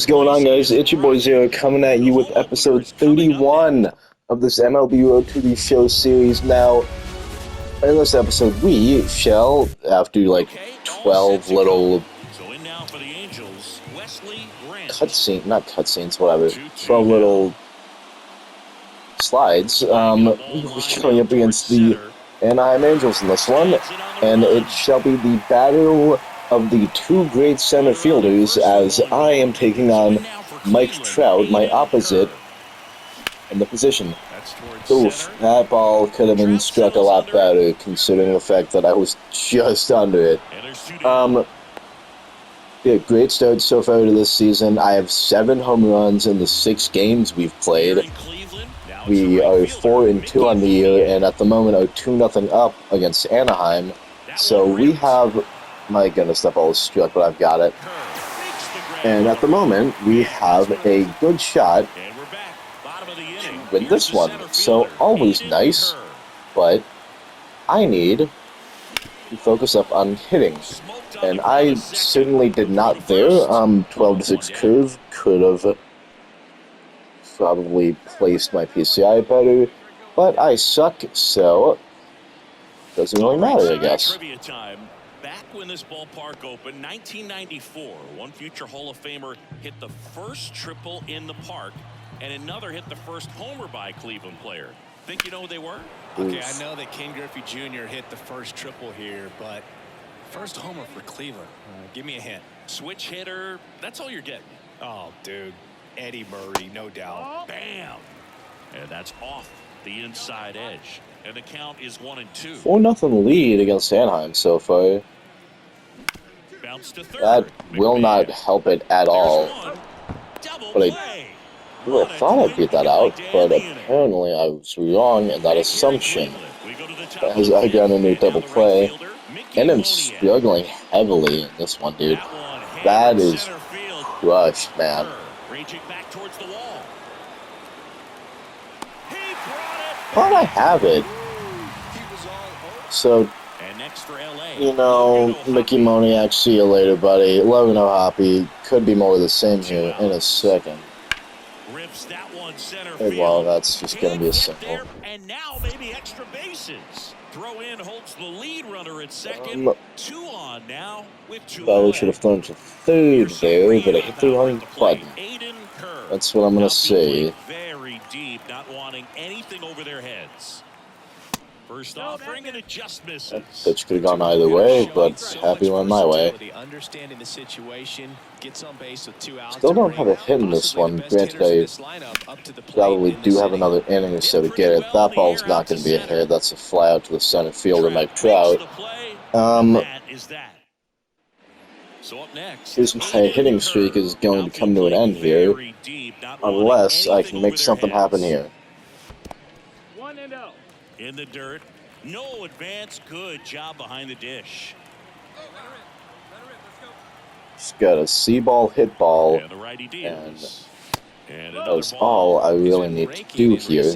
What's going on, guys? It's your boy Zero coming at you with episode 31 of this MLB Road to the Show series. Now, in this episode, we shall, after like 12 little not cutscenes, whatever, 12 little slides, we're going up against the Anaheim Angels in this one, and it shall be the battle of the two great center fielders as I am taking on Mike Trout, my opposite, in the position. Oof, that ball could have been struck a lot better considering the fact that I was just under it. Yeah, great start so far to this season. I have 7 home runs in the 6 games we've played. We are 4-2 on the year, and at the moment are 2-0 up against Anaheim. So we have, my goodness, that ball is struck, but I've got it. And at the moment, we have a good shot to win this one. So always nice, but I need to focus up on hitting. And I certainly did not there. 12-6 curve could have probably placed my PCI better, but I suck, so doesn't really matter, I guess. Back when this ballpark opened, 1994, one future Hall of Famer hit the first triple in the park, and another hit the first homer by a Cleveland player. Think you know who they were? Okay, I know that Ken Griffey Jr. hit the first triple here, but first homer for Cleveland. Give me a hint. Switch hitter, that's all you're getting. Oh, dude. Eddie Murray, no doubt. Bam! And that's off the inside edge. And the count is 1-2. 4-0 lead against Anaheim so far. That will not help it at all. But I thought I beat that out, but apparently I was wrong in that assumption. As I got into a double play, and I'm struggling heavily in this one, dude. That is crushed, man. Thought I have it. So, you know, Mickey Moniak, see you later, buddy. Love no hoppy. Could be more of the same here in a second. Hey, well, that's just gonna be a single. And now maybe extra bases. Throw in holds the lead runner at second. 2 on now with 2 Probably should have thrown to third there, but I hit the wrong button. That's what I'm gonna say. Very deep, not wanting anything over their heads. First offering and it just misses. That pitch could have gone either way, but happy went my way. Still don't have a hit in this one. Granted, I probably do have another inning or so to get it. That ball's not going to be a hit. That's a fly out to the center fielder, Mike Trout. Here's my hitting streak is going to come to an end here, unless I can make something happen here. In the dirt, no advance. Good job behind the dish. Just got a C-ball, hit ball, and that is all I really need to do here.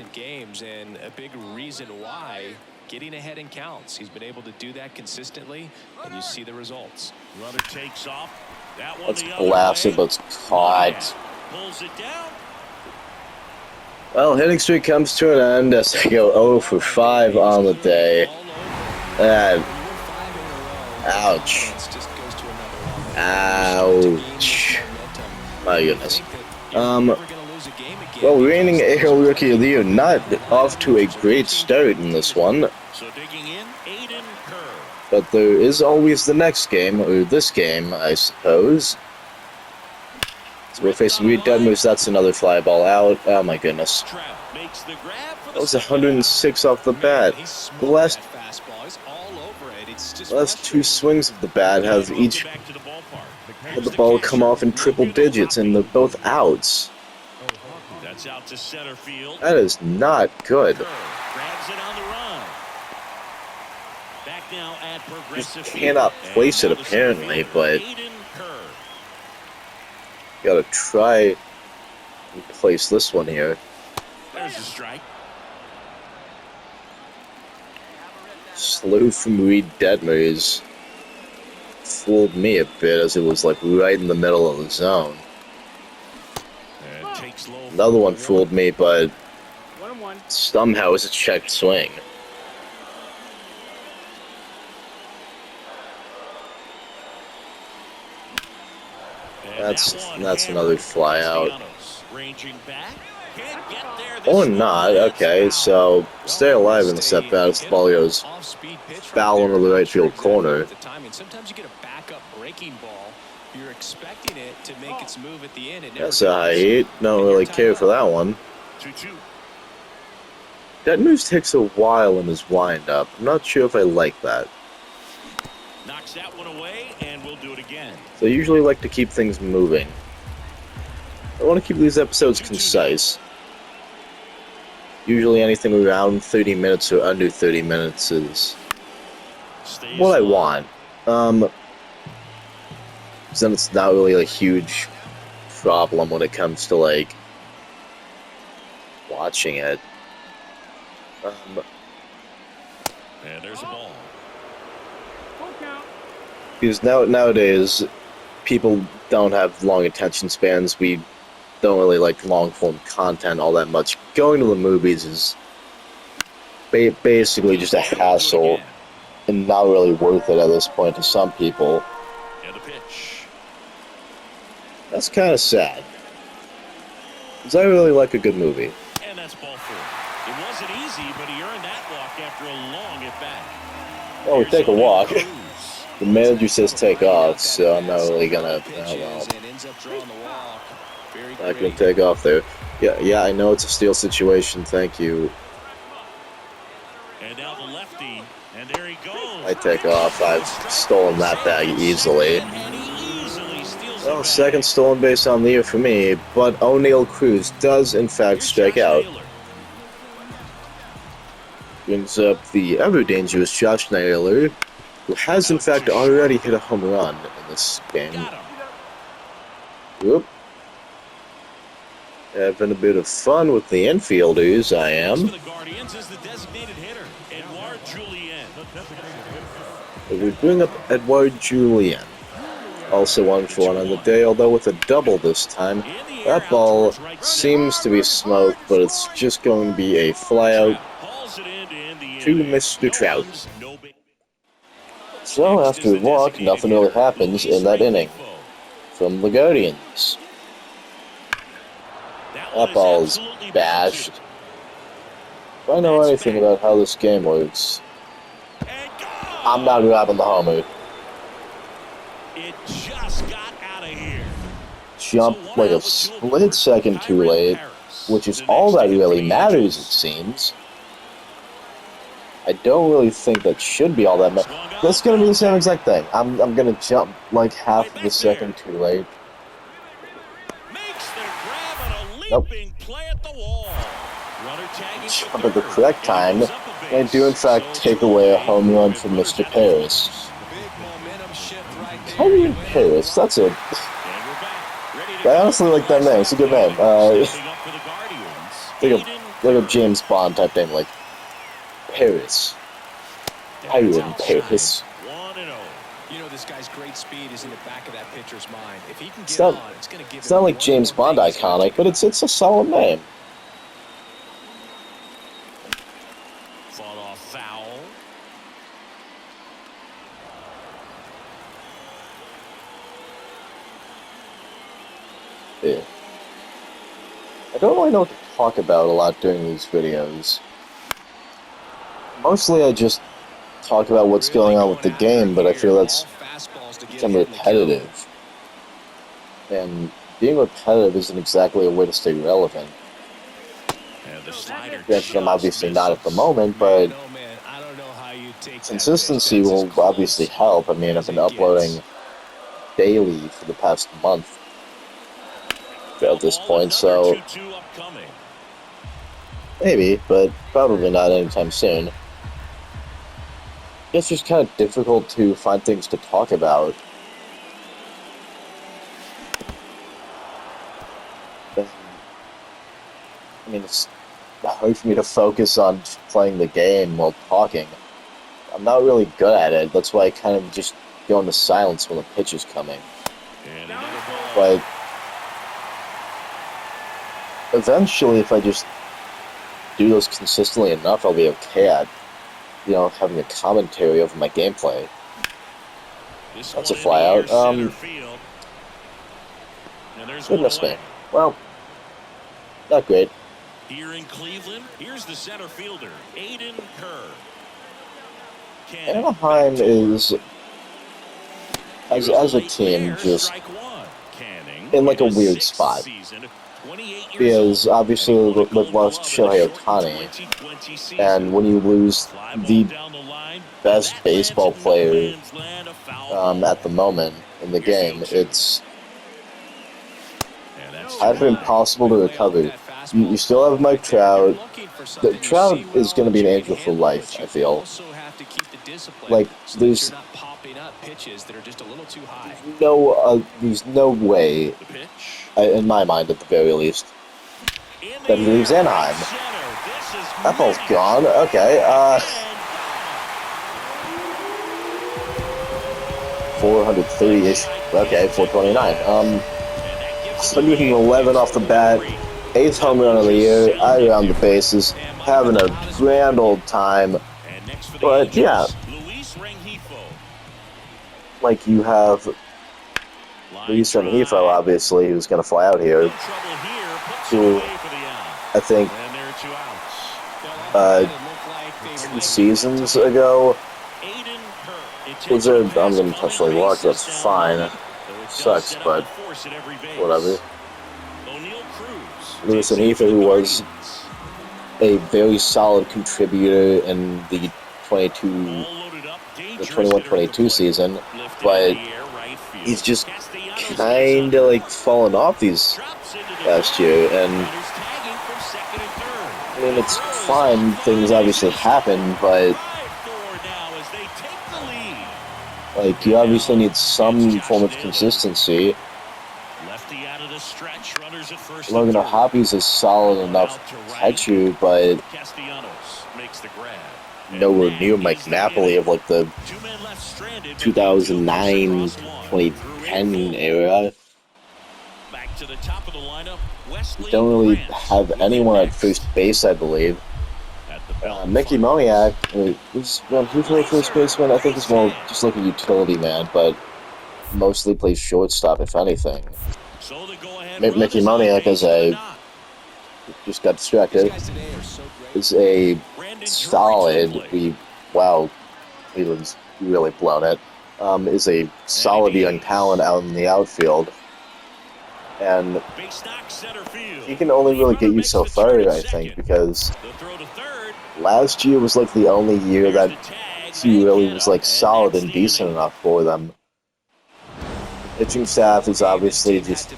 And a big reason why getting ahead in counts. He's been able to do that consistently, and you see the results. Runner takes off. That one That's blasted, but it's caught. Pulls it down. Well, hitting streak comes to an end as I go 0 for 5 on the day. Ouch. Ouch. My goodness. Well, reigning AL Rookie of the Year, not off to a great start in this one. But there is always the next game, or this game, I suppose. So we're facing Reed Detmers. That's another fly ball out. Oh my goodness. That was 106 off the bat. The last 2 swings of the bat have each had the ball come off in triple digits, and they're both outs. That is not good. Just cannot place it apparently, but gotta try and place this one here. There's a strike. Slow from Reed Detmers fooled me a bit as it was like right in the middle of the zone. Another one fooled me, but somehow it's a checked swing. That's another fly out. Or not. Okay, so stay alive in the set bat as the ball goes foul into the right field corner. Sometimes you get a backup breaking ball. You're expecting it to make its move at the end. That's a high heat. Don't really care for that one. 2-2. That news takes a while in his windup. I'm not sure if I like that. Knocks that one away, and we'll do it again. So I usually like to keep things moving. I want to keep these episodes concise. Usually anything around 30 minutes or under 30 minutes is what I want. Then it's not really a huge problem when it comes to, like, watching it. And there's a ball. Because nowadays, people don't have long attention spans. We don't really like long-form content all that much. Going to the movies is basically just a hassle and not really worth it at this point to some people. And the pitch. That's kind of sad. Because I really like a good movie. And that's ball 4. It wasn't easy, but he earned that walk after a long at-bat. Oh, we take a walk. The manager says take off, so I'm not really gonna. I can take off there. Yeah, I know it's a steal situation. Thank you. And now the lefty, and there he goes. I take off. I've stolen that bag easily. Well, second stolen base on the year for me, but O'Neal Cruz does in fact strike out. Brings up the ever-dangerous Josh Naylor, who has in fact already hit a home run in this game. Whoop. Having a bit of fun with the infielders, I am. We bring up Edouard Julien. Also 1-for-1 on the day, although with a double this time. That ball seems to be smoked, but it's just going to be a flyout to Mr. Trout. So after a walk, nothing really happens in that inning from the Guardians. That ball is bashed. If I know anything about how this game works, I'm not grabbing the homer. It just got out of here. Jump like a split second too late, which is all that really matters, it seems. I don't really think that should be all that matters. That's going to be the same exact thing. I'm going to jump like half of a second too late. Nope. Jump at the correct time, and do in fact take away a home run from Mr. Paris. Kyrie Paris, that's a... I honestly like that name, it's a good name. Like a James Bond type name, like Paris. Kyrie Paris. You know, this guy's great speed is in the back of that pitcher's mind. If he can get on, it's going to give it's not like James Bond iconic, but it's a solid name. Fought off foul. Yeah. I don't really know what to talk about a lot during these videos. Mostly I just talk about what's going on with the game, but I feel that's become repetitive. And being repetitive isn't exactly a way to stay relevant. Granted, I'm obviously not at the moment, but consistency will obviously help. I mean, I've been uploading daily for the past month at this point, so maybe, but probably not anytime soon. It's just kind of difficult to find things to talk about. I mean, it's hard for me to focus on playing the game while talking. I'm not really good at it. That's why I kind of just go into silence when the pitch is coming. But eventually, if I just do those consistently enough, I'll be okay at, having a commentary over my gameplay. That's a fly out. Goodness me. Well, not great. Here in Cleveland, here's the center fielder, Aiden Kerr. Anaheim is, as a team, just in like a weird spot. Because obviously we've lost Shohei Ohtani, and when you lose the best baseball player at the moment in the game, it's kind of impossible to recover. You still have Mike Trout. Trout is going to be an angel for life, I feel. Like, there's no way, in my mind at the very least, that he leaves Anaheim. That ball's gone. Okay, 430-ish. Okay, 429. 111 off the bat. 8th home run of the year. I around the bases, having a grand old time. But yeah, like you have Luis Rengifo, obviously, who's going to fly out here, who I think 2 seasons ago was I'm going to touch like walk. That's fine. Sucks, but whatever. Luis Rengifo, who was a very solid contributor in the 21-22 season, but he's just kind of like fallen off these last year. And I mean, it's fine, things obviously happen, but like you obviously need some form of consistency. Logan O'Hoppy's a solid enough catcher, but nowhere near Mike Napoli of like the 2009-2010 era. We don't really have anyone at first base, I believe. Mickey Moniak, when he played first baseman, I think he's more just like a utility man, but mostly plays shortstop, if anything. Mickey Moniak just got distracted, is a solid, Cleveland's really blown it, is a solid young talent out in the outfield. And he can only really get you so far, I think, because last year was like the only year that he really was like solid and decent enough for them. Pitching staff is obviously just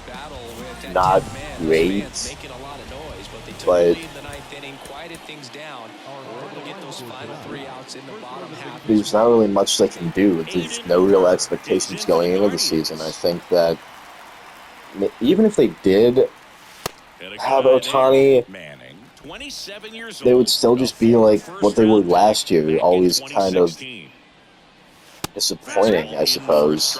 not great, but there's not really much they can do. There's no real expectations going into the season. I think that even if they did have Ohtani, they would still just be like what they were last year, always kind of disappointing, I suppose.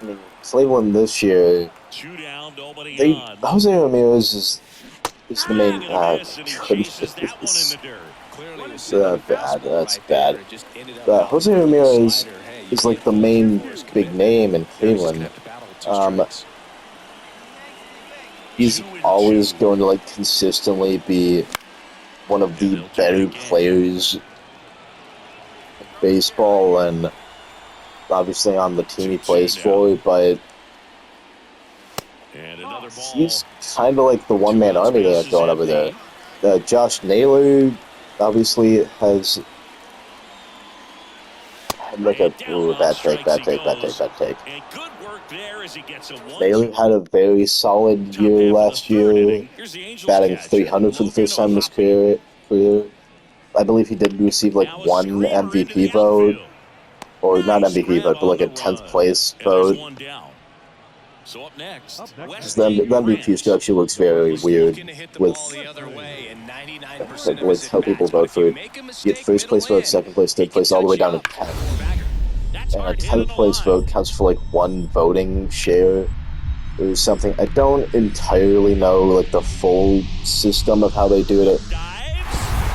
I mean, Cleveland this year, Jose Ramirez is the main. That's bad. Jose Ramirez is like the main big name in Cleveland. He's always going to like consistently be one of the better players in baseball, and obviously on the team he plays for, but he's kind of like the one-man army they have going over there. Josh Naylor obviously has like a bad take. Naylor had a very solid year last year, batting .300 for the first time in his career. I believe he did receive like one MVP vote, or not MVP vote, but like a 10th place vote. The MVP structure looks very weird with how people vote for it. You get first place vote, second place, third place, all the way down to 10. And a 10th place vote counts for like one voting share. or something. I don't entirely know like the full system of how they do it.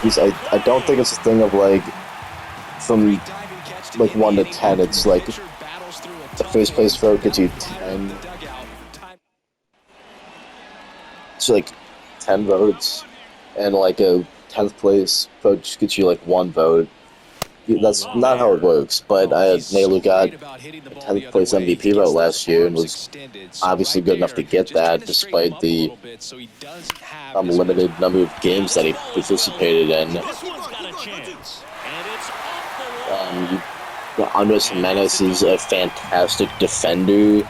Because I don't think it's a thing of like from like 1 to 10. It's like the first place vote gets you 10. It's like 10 votes, and like a 10th place vote just gets you like 1 vote. That's not how it works, but Naylor got a 10th place MVP vote last year and was obviously good enough to get that despite the limited number of games that he participated in. Andres Jimenez is a fantastic defender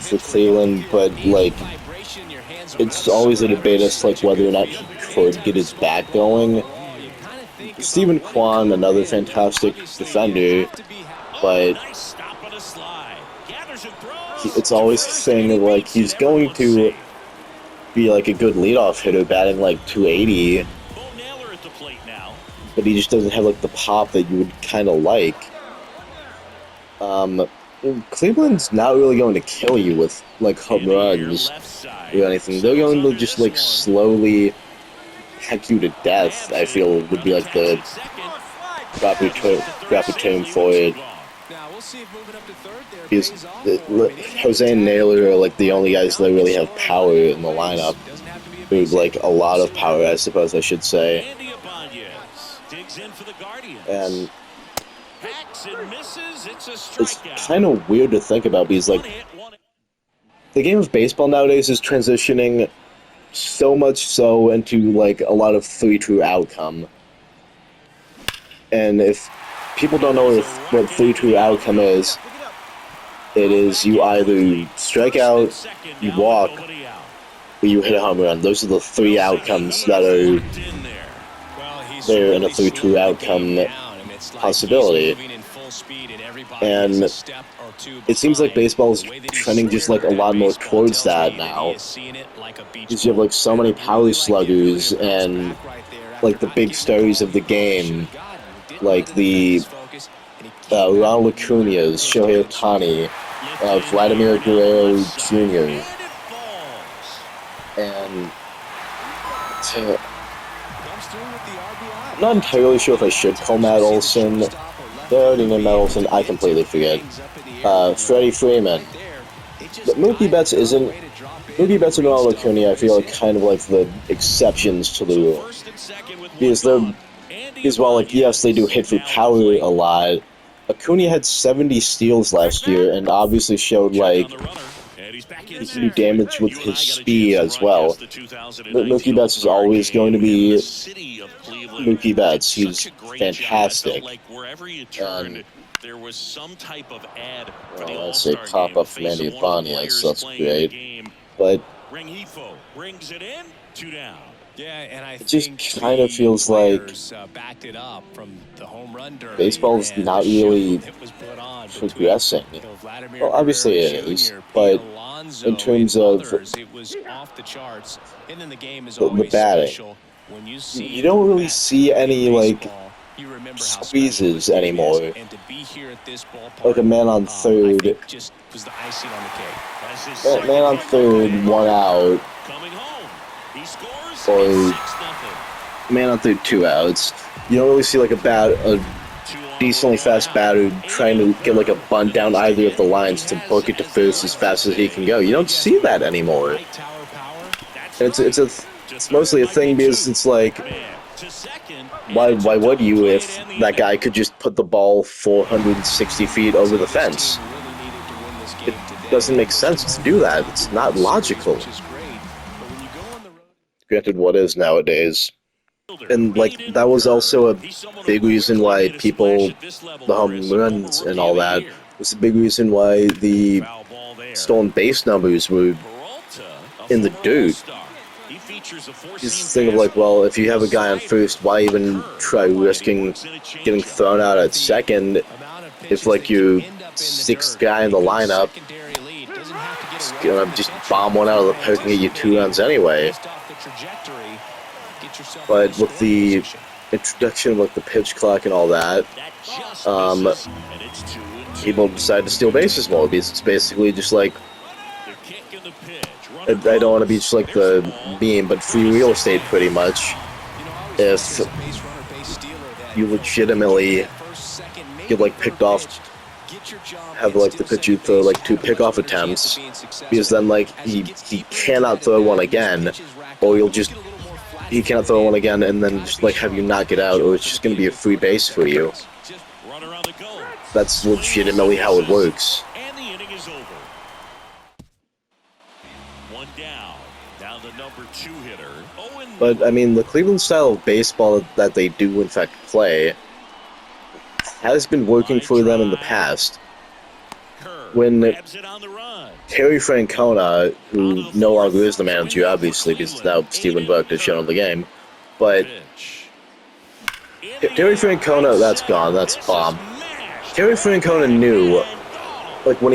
for Cleveland, but like it's always a debate as to like whether or not he could get his back going. Stephen Kwan, another fantastic defender, but it's always the thing of like he's going to be like a good leadoff hitter, batting like 280, but he just doesn't have like the pop that you would kind of like. Cleveland's not really going to kill you with like home runs or anything. They're going to just like slowly heck you to death. I feel would be like the proper term for it. Because Jose and Naylor are like the only guys that really have power in the lineup. There's like a lot of power, I suppose I should say. And it's kind of weird to think about because like the game of baseball nowadays is transitioning so much so into like a lot of 3-2 outcome. And if people don't know what 3-2 outcome is, it is you either strike out, you walk, or you hit a home run. Those are the 3 outcomes that are there in a 3-2 outcome possibility. And it seems like baseball is trending just like a lot more towards that now. Because you have like so many power sluggers and like the big stars of the game, like the Ronald Acuna's, Shohei Ohtani, Vladimir Guerrero Jr. And I'm not entirely sure if I should call Matt Olson. They already named Matt Olson. I completely forget. Freddie Freeman. But Mookie Betts isn't. Mookie Betts and Ronald Acuna, I feel like kind of like the exceptions to the rule. Because while like yes, they do hit for power a lot, Acuna had 70 steals last year and obviously showed like he can do damage with his speed as well. But Mookie Betts is always going to be Mookie Betts. He's fantastic. And there was some type of ad for the I say pop up from Andy Ibanez, that's great. But brings it in, 2 down. Yeah, and I it just kind of feels like backed it up from the home run derby, baseball's not really progressing. Well, obviously it is, but in terms of the batting, you don't really see any like squeezes anymore. Like a man on third, man on third, 1 out, or man on third, 2 outs. You don't really see like a decently fast batter trying to get like a bunt down either of the lines to book it to first as fast as he can go. You don't see that anymore. And it's mostly a thing because it's like, why would you if that guy could just put the ball 460 feet over the fence? It doesn't make sense to do that. It's not logical. Granted, what is nowadays? And like that was also a big reason why people, the home runs and all that, was a big reason why the stolen base numbers were in the dirt. Just think of like, well, if you have a guy on first, why even try risking getting thrown out at second if like your 6th guy in the lineup is gonna just bomb one out of the park and get you 2 runs anyway. But with the introduction of like the pitch clock and all that, people decide to steal bases more because it's basically just like I don't want to be just like the meme, but free real estate pretty much. If you legitimately get like picked off, have like the pitch you throw like 2 pickoff attempts, because then like he cannot throw one again, or he cannot throw one again and then just like have you knock it out, or it's just going to be a free base for you. That's legitimately how it works. And the inning is over. One down the number 2 hitter. But I mean, the Cleveland style of baseball that they do in fact play has been working for them in the past. When Terry Francona, who no longer is the manager, obviously, because now Stephen Burke is shown on the game, but Terry Francona, that's gone, that's bomb. Terry Francona knew, like when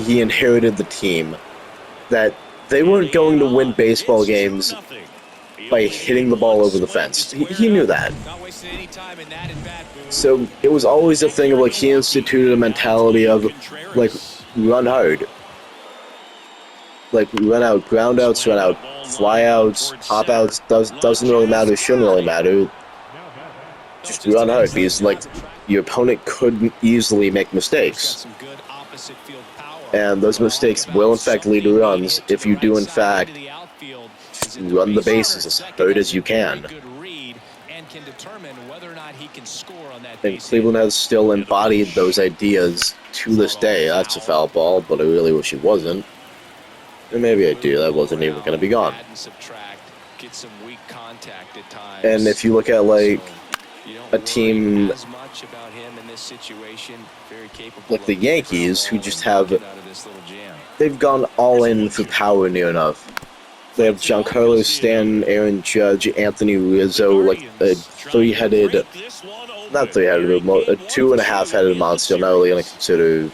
he inherited the team, that they weren't going to win baseball games by hitting the ball over the fence. He knew that. So it was always a thing of like he instituted a mentality of like run hard. Like run out ground outs, run out fly outs, pop outs, doesn't really matter, shouldn't really matter. Just run hard because like your opponent couldn't easily make mistakes. And those mistakes will in fact lead to runs if you do in fact run the bases as hard as you can. And Cleveland has still embodied those ideas to this day. That's a foul ball, but I really wish it wasn't. And maybe I do. That wasn't even going to be gone. And if you look at like a team like the Yankees, who just have, they've gone all in for power near enough. They have Giancarlo Stanton, Aaron Judge, Anthony Rizzo, like a three-headed, not three-headed, a 2.5-headed monster. I'm not really going to consider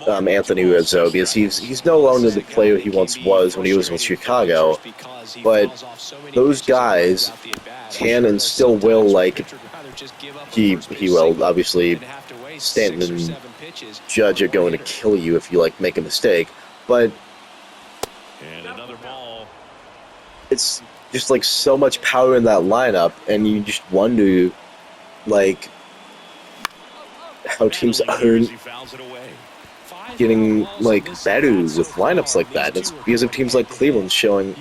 Anthony Rizzo, because he's no longer the player he once was when he was with Chicago. But those guys can and still will, like, he will, obviously, Stanton and Judge are going to kill you if you, like, make a mistake. But it's just like so much power in that lineup, and you just wonder, like, how teams aren't getting like better with lineups like that. It's because of teams like Cleveland showing,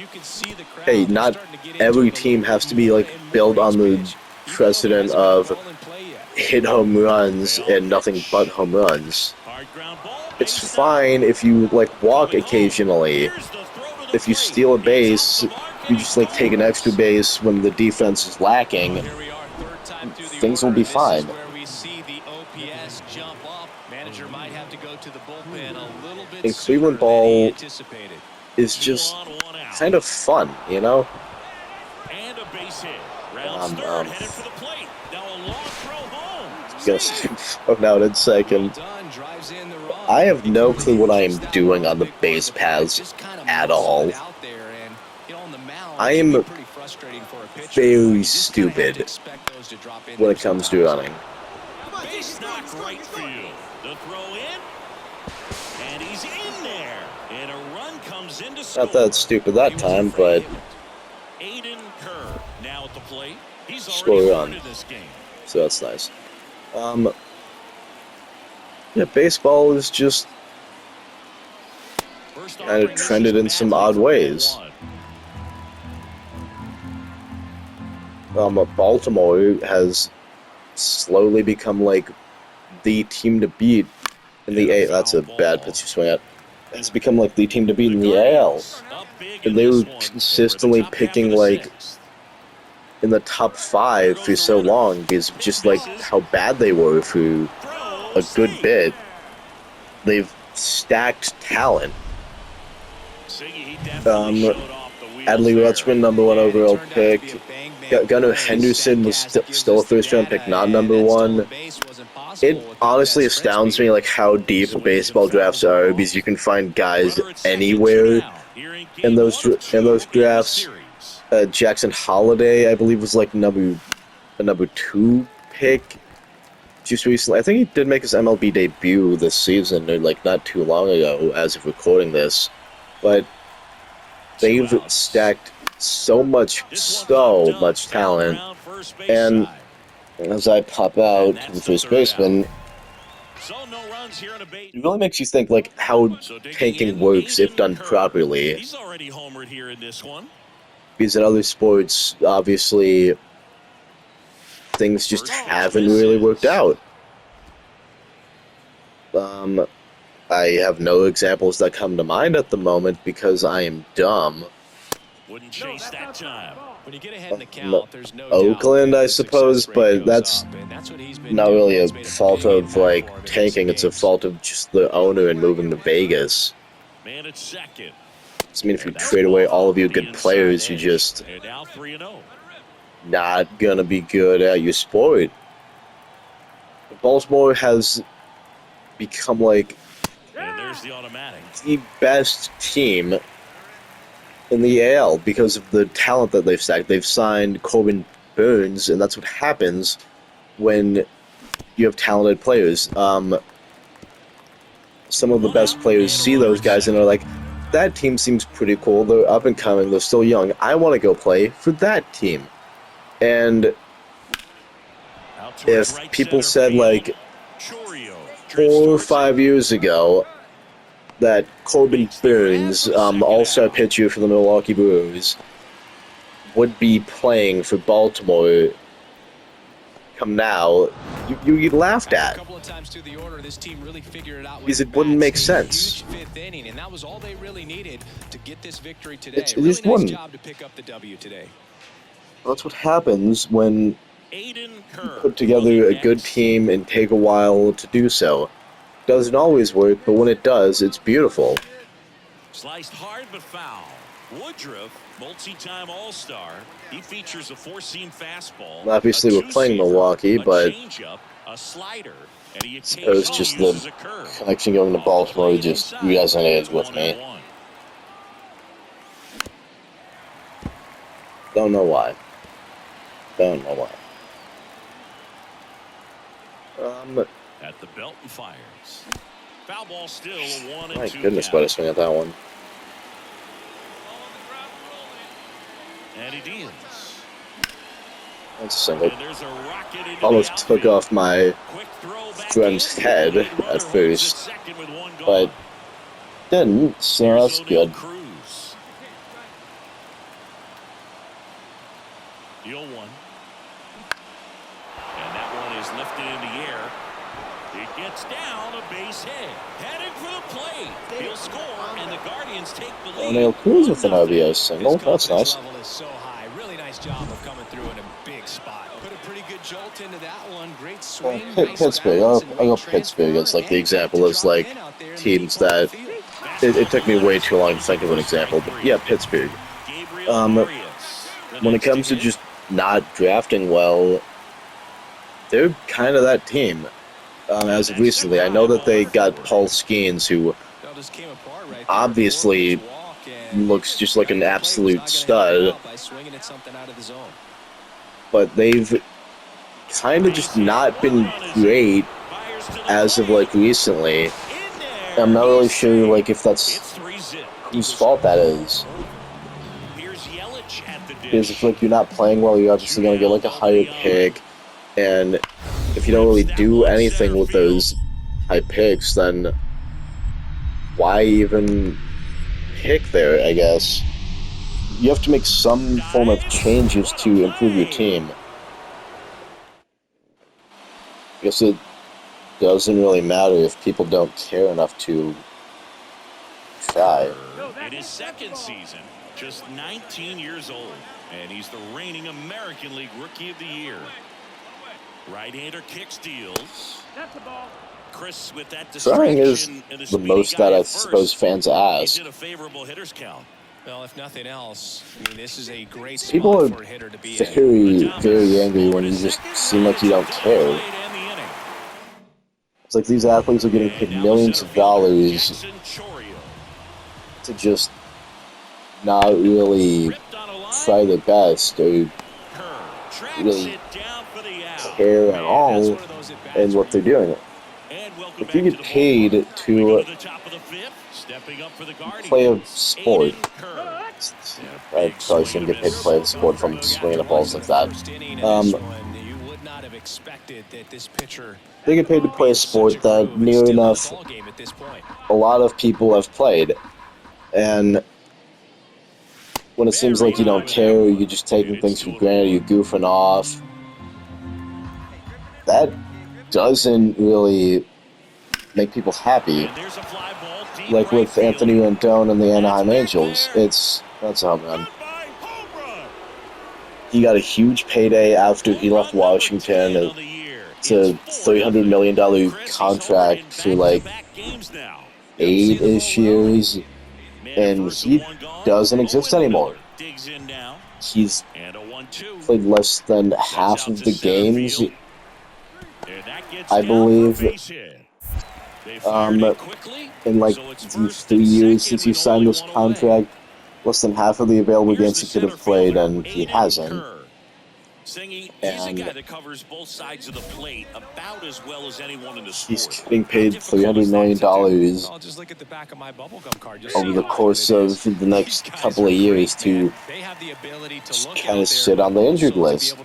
hey, not every team has to be like built on the precedent of hit home runs and nothing but home runs. It's fine if you like walk occasionally. If you steal a base, you just like take an extra base when the defense is lacking, things will be fine. And Cleveland ball is just kind of fun, you know? Now in second. I have no clue what I am doing on the base paths at all. I am very stupid when it comes to running. Base knock right field. The throw in, and he's in there. And a run comes in to score. Not that stupid that time, but Aiden Kerr now at the plate. He's score a run. this game. So that's nice. Yeah, baseball is just kind of trended in some odd ways. Baltimore has slowly become like the team to beat in the AL. That's a bad pitch to swing at. It's become like the team to beat in the AL. And they were consistently picking like in the top 5 for so long because just like how bad they were for a good bit. They've stacked talent. Adley Rutschman, number 1 overall pick. Gunnar Henderson was still a first-round pick, not number 1. It honestly astounds me like how deep baseball drafts are, because you can find guys anywhere in those drafts. Jackson Holliday, I believe, was like a number 2 pick. just recently. I think he did make his MLB debut this season, or like not too long ago, as of recording this. But they've stacked so much talent, and as I pop out to the first baseman, it really makes you think like how tanking works if done properly. He's already homered here in this one. Because in other sports, obviously, things just haven't really worked out. I have no examples that come to mind at the moment because I am dumb. Wouldn't chase that time. When you get ahead in the count, there's no Oakland, I suppose, but that's not really a fault of like tanking. It's a fault of just the owner and moving to Vegas. Man at second. I mean, if you trade away all of your good players, you're just not gonna be good at your sport. Baltimore has become like the best team in the AL because of the talent that they've stacked. They've signed Corbin Burns, and that's what happens when you have talented players. Some of the best players see those guys and are like, that team seems pretty cool. They're up and coming. They're still young. I want to go play for that team. And if people said like 4 or 5 years ago that Corbin Burns, all-star pitcher for the Milwaukee Brewers, would be playing for Baltimore come now, you get laughed at. Because it wouldn't make sense. It just wouldn't. That's what happens when you put together a good team and take a while to do so. Doesn't always work, but when it does, it's beautiful. Sliced hard but foul. Woodruff, multi-time All-Star. He features a four-seam fastball. Obviously, we're playing Milwaukee, but a slider, and he suppose just the connection going to Baltimore just resonated with me. Don't know why. Don't know why. At the belt and fires. Foul ball still a 1 and 2. My goodness, what a swing at that one. And he deals. That's a single. Almost took off my friend's head at first, but didn't, so that's good. The 0-1. And that one is lifted in the air. It gets down a base hit. Heading for the plate. He'll score, and the Guardians take the lead. O'Neal Cruz with an RBI single. That's nice. So high. Really nice job of coming through in a big spot. Put a pretty good jolt into that one. Great swing. Pittsburgh. I'll go Pittsburgh as like the example is like teams that it took me way too long to think of an example, but yeah, Pittsburgh. When it comes to just not drafting well, they're kind of that team. As of recently, I know that they got Paul Skeens, who obviously looks just like an absolute stud, but they've kind of just not been great as of like recently. I'm not really sure like if that's whose fault that is. Because if like you're not playing well, you're obviously gonna get like a higher pick, and if you don't really do anything with those high picks, then why even pick there, I guess? You have to make some form of changes to improve your team. I guess it doesn't really matter if people don't care enough to try. In his second season, just 19 years old, and he's the reigning American League Rookie of the Year. Right-hander kick steals. Chris with that trying is the most that I suppose fans ask. A favorable hitter's count. Well, if nothing else, I mean, this is a great people are for a hitter to be very angry when you just seem like you don't care. It's like these athletes are getting paid millions of dollars to just not really try their best or really care at all in what they're doing. If you get paid to play a sport, I probably shouldn't get paid to play a sport if I'm swinging the balls like that. They get paid to play a sport that near enough a lot of people have played. And when it seems like you don't care, you're just taking things for granted, you're goofing off, that doesn't really make people happy. Like with Anthony Rendon and the Anaheim Angels, that's a home run. He got a huge payday after he left Washington. It's a $300 million contract for like 8-ish years, and he doesn't exist anymore. He's played less than half of the games, I believe, in like the 3 years since he signed this contract. Less than half of the available games he could have played, and he hasn't. And he's getting paid $300 million over the course of the next couple of years to just kind of sit on the injured list.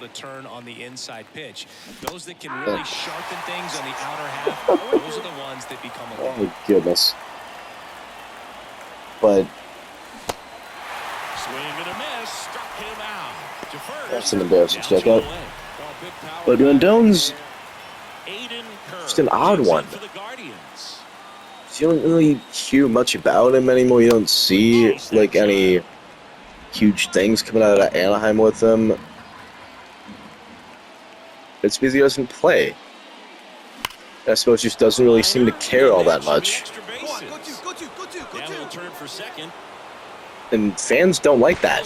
Oh, goodness. But that's an embarrassing checkout. But Rendon's just an odd one. You don't really hear much about him anymore. You don't see like any huge things coming out of Anaheim with him. It's because he doesn't play. I suppose just doesn't really seem to care all that much. And fans don't like that.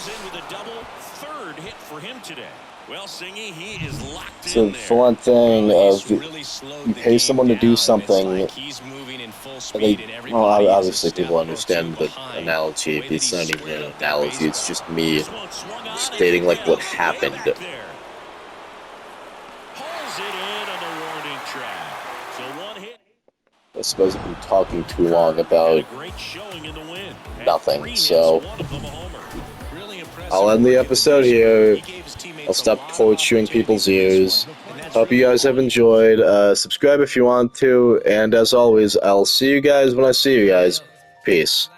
So for one thing, you pay someone to do something, and well, obviously people understand the analogy. It's not even an analogy, it's just me stating like what happened. I suppose I've been talking too long about nothing, so I'll end the episode here. I'll stop torturing people's ears. Hope you guys have enjoyed. Subscribe if you want to, and as always, I'll see you guys when I see you guys. Peace.